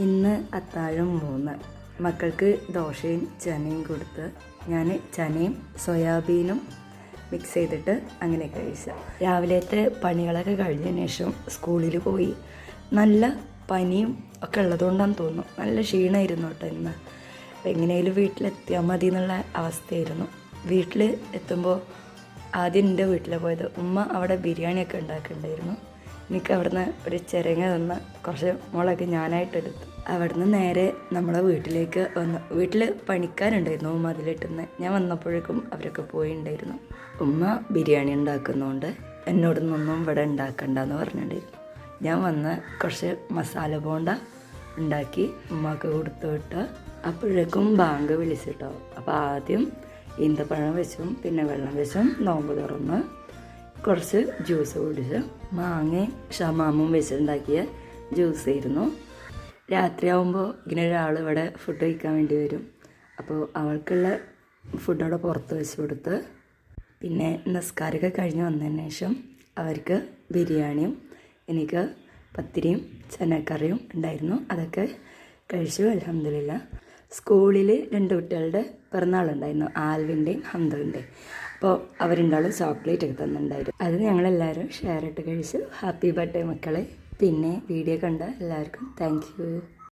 ഇന്ന് അത്താഴം 3 മക്കൾക്ക് ദോശയും ചനയും കൊടുത്ത് ഞാൻ ചനയും സോയാബീനും മിക്സ് ചെയ്തിട്ട് അങ്ങനെ കഴിച്ചു. രാവിലത്തെ പണികളൊക്കെ കഴിഞ്ഞതിന് ശേഷം സ്കൂളിൽ പോയി. നല്ല പനിയും ഒക്കെ ഉള്ളതുകൊണ്ടാണെന്ന് തോന്നുന്നു. നല്ല ക്ഷീണമായിരുന്നു കേട്ടോ ഇന്ന്. അപ്പോൾ എങ്ങനെയായാലും വീട്ടിലെത്തിയാൽ മതി എന്നുള്ള അവസ്ഥയായിരുന്നു. വീട്ടിൽ എത്തുമ്പോൾ ആദ്യം എൻ്റെ വീട്ടിലാണ് പോയത്. ഉമ്മ അവിടെ ബിരിയാണിയൊക്കെ ഉണ്ടാക്കുന്നുണ്ടായിരുന്നു. എനിക്ക് അവിടുന്ന് ഒരു ചിരങ്ങ തന്ന കുറച്ച് മുളക് ഞാനായിട്ടെടുത്തു. അവിടുന്ന് നേരെ നമ്മളെ വീട്ടിലേക്ക് വന്നു. വീട്ടിൽ പണിക്കാരുണ്ടായിരുന്നു ഉമ്മ അതിലിട്ടുന്നത്. ഞാൻ വന്നപ്പോഴേക്കും അവരൊക്കെ പോയിട്ടുണ്ടായിരുന്നു. ഉമ്മ ബിരിയാണി ഉണ്ടാക്കുന്നതുകൊണ്ട് എന്നോടൊന്നും ഇവിടെ ഉണ്ടാക്കണ്ടെന്ന് പറഞ്ഞിട്ടുണ്ടായിരുന്നു. ഞാൻ വന്ന് കുറച്ച് മസാല ബോണ്ട ഉണ്ടാക്കി ഉമ്മക്ക് കൊടുത്തു വിട്ട് അപ്പോഴേക്കും ബാങ്ക് വിളിച്ചിട്ടോ. അപ്പോൾ ആദ്യം ഈന്തപ്പഴം വെച്ചും പിന്നെ വെള്ളം വെച്ചും നോമ്പ് തുറന്ന് കുറച്ച് ജ്യൂസ് കുടിച്ച് മാങ്ങയും ഷമാമും വെച്ചുണ്ടാക്കിയ ജ്യൂസായിരുന്നു. രാത്രിയാകുമ്പോൾ ഇങ്ങനെ ഒരാൾ ഇവിടെ ഫുഡ് കഴിക്കാൻ വേണ്ടി വരും. അപ്പോൾ അവൾക്കുള്ള ഫുഡവിടെ പുറത്ത് വെച്ച് കൊടുത്ത് പിന്നെ നിസ്കാരമൊക്കെ കഴിഞ്ഞ് വന്നതിന് ശേഷം അവർക്ക് ബിരിയാണിയും എനിക്ക് പത്തിരിയും ചനക്കറിയും ഉണ്ടായിരുന്നു. അതൊക്കെ കഴിച്ചു. അൽഹംദുലില്ലാ. സ്കൂളിൽ 2 കുട്ടികളുടെ പിറന്നാളുണ്ടായിരുന്നു, ആൽവിൻ്റെയും ഹംദവിൻ്റെയും. അപ്പോൾ അവരുണ്ടാളും ചോക്ലേറ്റ് ഒക്കെ തന്നിട്ടുണ്ടായിരുന്നു. അത് ഞങ്ങളെല്ലാവരും ഷെയർ ഇട്ട് കഴിച്ചു. ഹാപ്പി ബർത്ത്ഡേ മക്കളെ. പിന്നെ വീഡിയോ കണ്ട എല്ലാവർക്കും താങ്ക് യു.